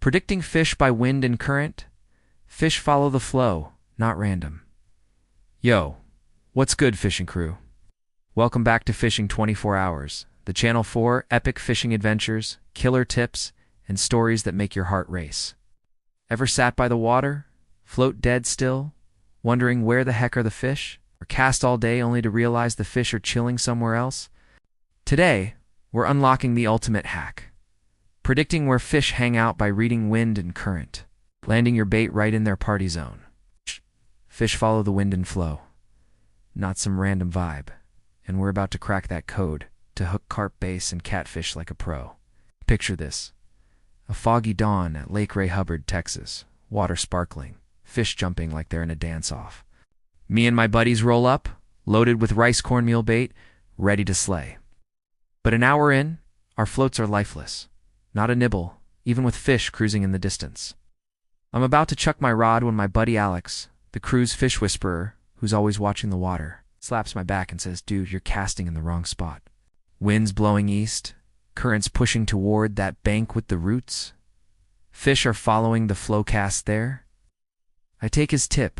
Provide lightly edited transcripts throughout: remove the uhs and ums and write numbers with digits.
Predicting fish by wind and current? Fish follow the flow, not random. Yo, what's good, fishing crew? Welcome back to Fishing 24 Hours, the Channel 4 epic fishing adventures, killer tips, and stories that make your heart race. Ever sat by the water, float dead still, wondering where the heck are the fish? Or cast all day only to realize the fish are chilling somewhere else? Today, we're unlocking the ultimate hack. Predicting where fish hang out by reading wind and current, landing your bait right in their party zone. Fish follow the wind and flow, not some random vibe. And we're about to crack that code to hook carp, bass, and catfish like a pro. Picture this. A foggy dawn at Lake Ray Hubbard, Texas. Water sparkling, fish jumping like they're in a dance-off. Me and my buddies roll up, loaded with rice cornmeal bait, ready to slay. But an hour in, our floats are lifeless. Not a nibble, even with fish cruising in the distance. I'm about to chuck my rod when my buddy Alex, the crew's fish whisperer, who's always watching the water, slaps my back and says, "Dude, you're casting in the wrong spot." Winds blowing east, currents pushing toward that bank with the roots. Fish are following the flow cast there. I take his tip,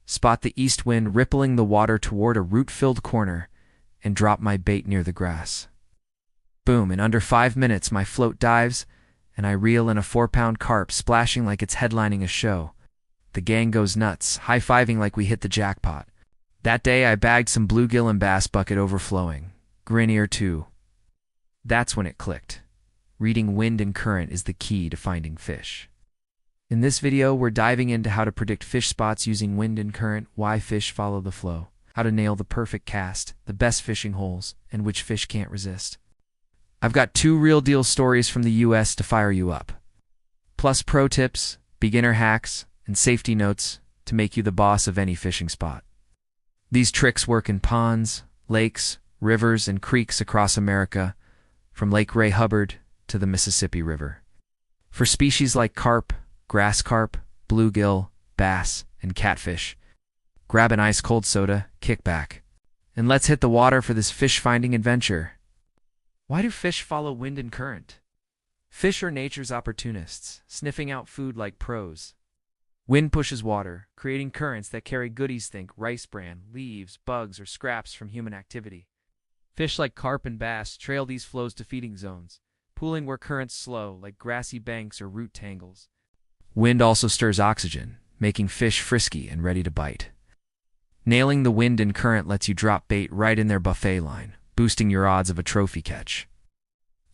spot the east wind rippling the water toward a root-filled corner, and drop my bait near the grass. Boom, in under 5 minutes my float dives, and I reel in a 4-pound carp splashing like it's headlining a show. The gang goes nuts, high-fiving like we hit the jackpot. That day I bagged some bluegill and bass bucket overflowing. Grin ear too. That's when it clicked. Reading wind and current is the key to finding fish. In this video, we're diving into how to predict fish spots using wind and current, why fish follow the flow, how to nail the perfect cast, the best fishing holes, and which fish can't resist. I've got 2 real-deal stories from the US to fire you up. Plus pro tips, beginner hacks, and safety notes to make you the boss of any fishing spot. These tricks work in ponds, lakes, rivers, and creeks across America, from Lake Ray Hubbard to the Mississippi River. For species like carp, grass carp, bluegill, bass, and catfish, grab an ice-cold soda, kick back, and let's hit the water for this fish-finding adventure. Why do fish follow wind and current? Fish are nature's opportunists, sniffing out food like pros. Wind pushes water, creating currents that carry goodies, think rice bran, leaves, bugs, or scraps from human activity. Fish like carp and bass trail these flows to feeding zones, pooling where currents slow, like grassy banks or root tangles. Wind also stirs oxygen, making fish frisky and ready to bite. Nailing the wind and current lets you drop bait right in their buffet line, boosting your odds of a trophy catch.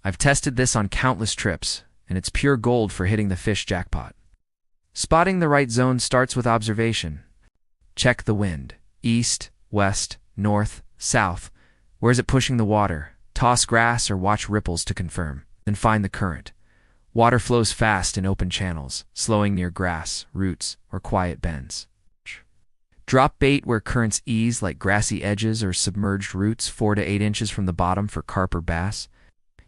I've tested this on countless trips, and it's pure gold for hitting the fish jackpot. Spotting the right zone starts with observation. Check the wind. East, west, north, south. Where is it pushing the water? Toss grass or watch ripples to confirm. Then find the current. Water flows fast in open channels, slowing near grass, roots, or quiet bends. Drop bait where currents ease, like grassy edges or submerged roots 4 to 8 inches from the bottom for carp or bass.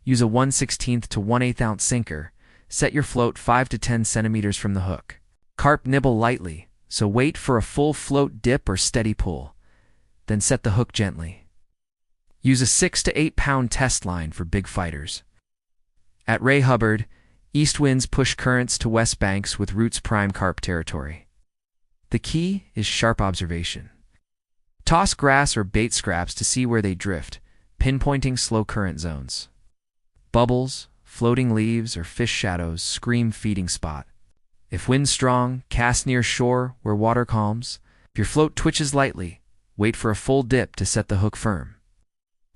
Use a 1/16 to 1/8 ounce sinker. Set your float 5 to 10 centimeters from the hook. Carp nibble lightly, so wait for a full float dip or steady pull. Then set the hook gently. Use a 6 to 8 pound test line for big fighters. At Ray Hubbard, east winds push currents to west banks with roots prime carp territory. The key is sharp observation. Toss grass or bait scraps to see where they drift, pinpointing slow current zones. Bubbles, floating leaves, or fish shadows scream feeding spot. If wind's strong, cast near shore where water calms. If your float twitches lightly, wait for a full dip to set the hook firm.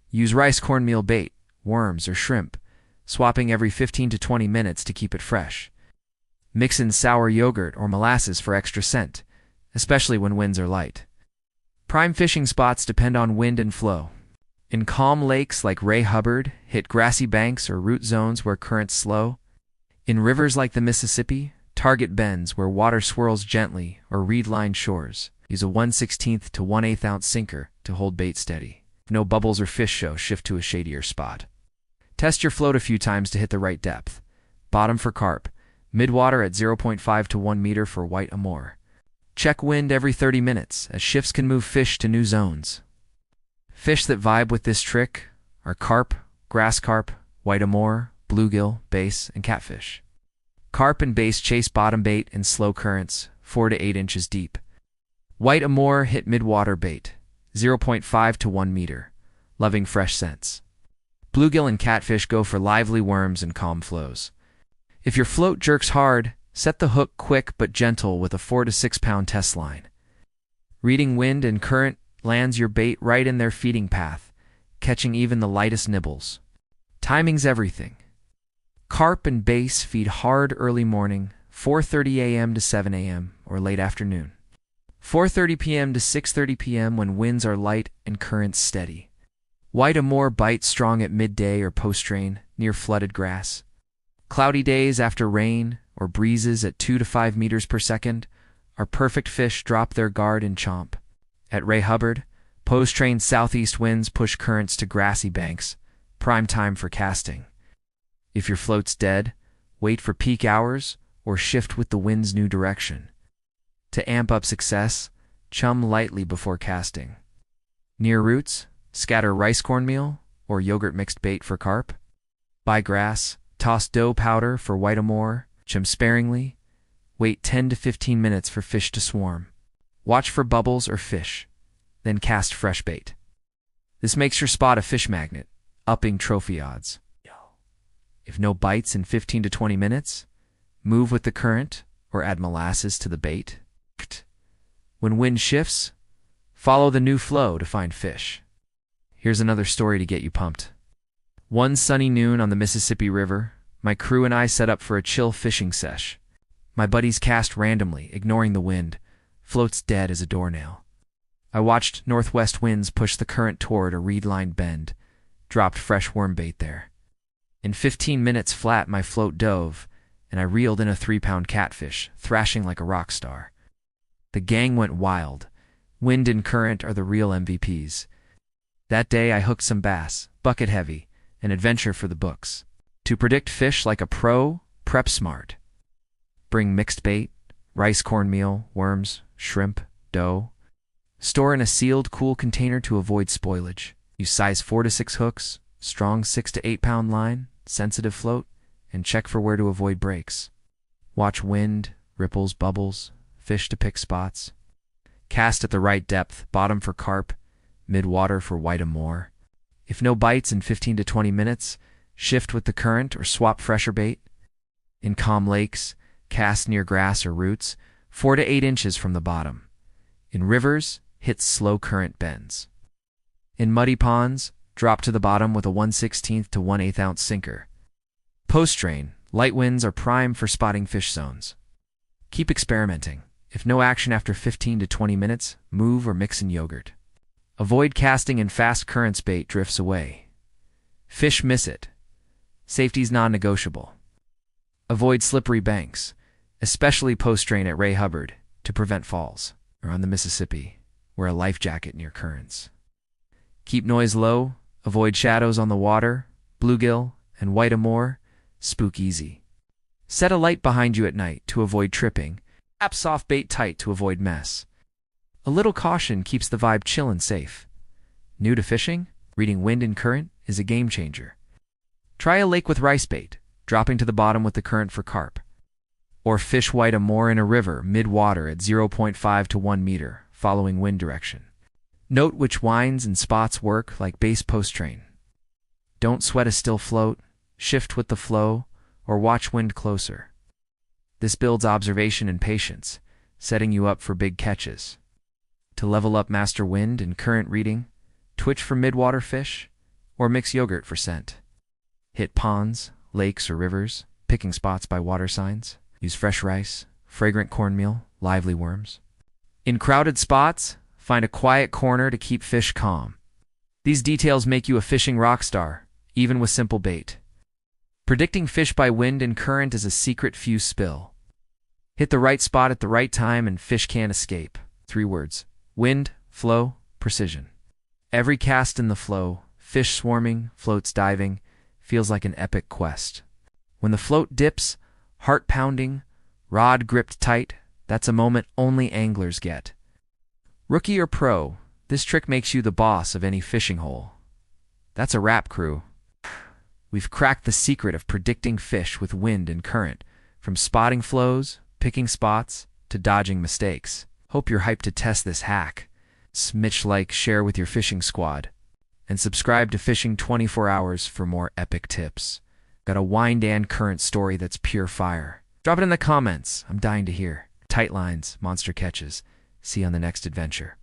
Use rice cornmeal bait, worms, or shrimp, swapping every 15 to 20 minutes to keep it fresh. Mix in sour yogurt or molasses for extra scent, especially when winds are light. Prime fishing spots depend on wind and flow. In calm lakes like Ray Hubbard, hit grassy banks or root zones where currents slow. In rivers like the Mississippi, target bends where water swirls gently or reed-lined shores. Use a 1/16 to 1/8 ounce sinker to hold bait steady. If no bubbles or fish show, shift to a shadier spot. Test your float a few times to hit the right depth. Bottom for carp, midwater at 0.5 to 1 meter for white amur. Check wind every 30 minutes, as shifts can move fish to new zones. Fish that vibe with this trick are carp, grass carp, white amur, bluegill, bass, and catfish. Carp and bass chase bottom bait in slow currents, 4 to 8 inches deep. White Amur hit mid-water bait, 0.5 to 1 meter, loving fresh scents. Bluegill and catfish go for lively worms and calm flows. If your float jerks hard, set the hook quick but gentle with a 4 to 6 pound test line. Reading wind and current lands your bait right in their feeding path, catching even the lightest nibbles. Timing's everything. Carp and bass feed hard early morning, 4:30 a.m. to 7 a.m., or late afternoon. 4:30 p.m. to 6:30 p.m. when winds are light and currents steady. White Amur bites strong at midday or post-rain, near flooded grass. Cloudy days after rain, or breezes at 2 to 5 meters per second, our perfect fish drop their guard and chomp. At Ray Hubbard, post-train southeast winds push currents to grassy banks, prime time for casting. If your float's dead, wait for peak hours or shift with the wind's new direction. To amp up success, chum lightly before casting. Near roots, scatter rice cornmeal or yogurt mixed bait for carp. Buy grass, toss dough powder for white Amur, chum sparingly. Wait 10 to 15 minutes for fish to swarm. Watch for bubbles or fish, then cast fresh bait. This makes your spot a fish magnet, upping trophy odds. If no bites in 15 to 20 minutes, move with the current or add molasses to the bait. When wind shifts, follow the new flow to find fish. Here's another story to get you pumped. One sunny noon on the Mississippi River, my crew and I set up for a chill fishing sesh. My buddies cast randomly, ignoring the wind, floats dead as a doornail. I watched northwest winds push the current toward a reed-lined bend, dropped fresh worm bait there. In 15 minutes flat, my float dove, and I reeled in a 3-pound catfish, thrashing like a rock star. The gang went wild. Wind and current are the real MVPs. That day I hooked some bass, bucket heavy, an adventure for the books. To predict fish like a pro, prep smart. Bring mixed bait, rice cornmeal, worms, shrimp, dough. Store in a sealed, cool container to avoid spoilage. Use size 4 to 6 hooks, strong 6 to 8 pound line, sensitive float, and check for where to avoid breaks. Watch wind, ripples, bubbles, fish to pick spots. Cast at the right depth, bottom for carp, mid-water for white Amur. If no bites in 15 to 20 minutes, shift with the current or swap fresher bait. In calm lakes, cast near grass or roots, 4 to 8 inches from the bottom. In rivers, hit slow current bends. In muddy ponds, drop to the bottom with a 1/16 to 1/8 ounce sinker. Post-train, light winds are prime for spotting fish zones. Keep experimenting. If no action after 15 to 20 minutes, move or mix in yogurt. Avoid casting in fast currents, bait drifts away. Fish miss it. Safety's non-negotiable. Avoid slippery banks, especially post-train at Ray Hubbard, to prevent falls, or on the Mississippi, wear a life jacket near currents. Keep noise low, avoid shadows on the water, bluegill, and white Amur, spook easy. Set a light behind you at night to avoid tripping, wrap soft bait tight to avoid mess. A little caution keeps the vibe chill and safe. New to fishing? Reading wind and current is a game changer. Try a lake with rice bait, dropping to the bottom with the current for carp. Or fish white Amur in a river mid-water at 0.5 to 1 meter, following wind direction. Note which winds and spots work like base post-train. Don't sweat a still float, shift with the flow, or watch wind closer. This builds observation and patience, setting you up for big catches. To level up master wind and current reading, twitch for mid-water fish, or mix yogurt for scent. Hit ponds, lakes, or rivers, picking spots by water signs. Use fresh rice, fragrant cornmeal, lively worms. In crowded spots, find a quiet corner to keep fish calm. These details make you a fishing rock star, even with simple bait. Predicting fish by wind and current is a secret fuse spill. Hit the right spot at the right time and fish can't escape. 3 words: wind, flow, precision. Every cast in the flow, fish swarming, floats diving, feels like an epic quest. When the float dips, heart pounding, rod gripped tight, that's a moment only anglers get. Rookie or pro, this trick makes you the boss of any fishing hole. That's a wrap, crew. We've cracked the secret of predicting fish with wind and current, from spotting flows, picking spots, to dodging mistakes. Hope you're hyped to test this hack. Smitch like, share with your fishing squad, and subscribe to Fishing 24 Hours for more epic tips. Got a wind and current story that's pure fire? Drop it in the comments. I'm dying to hear. Tight lines, monster catches. See you on the next adventure.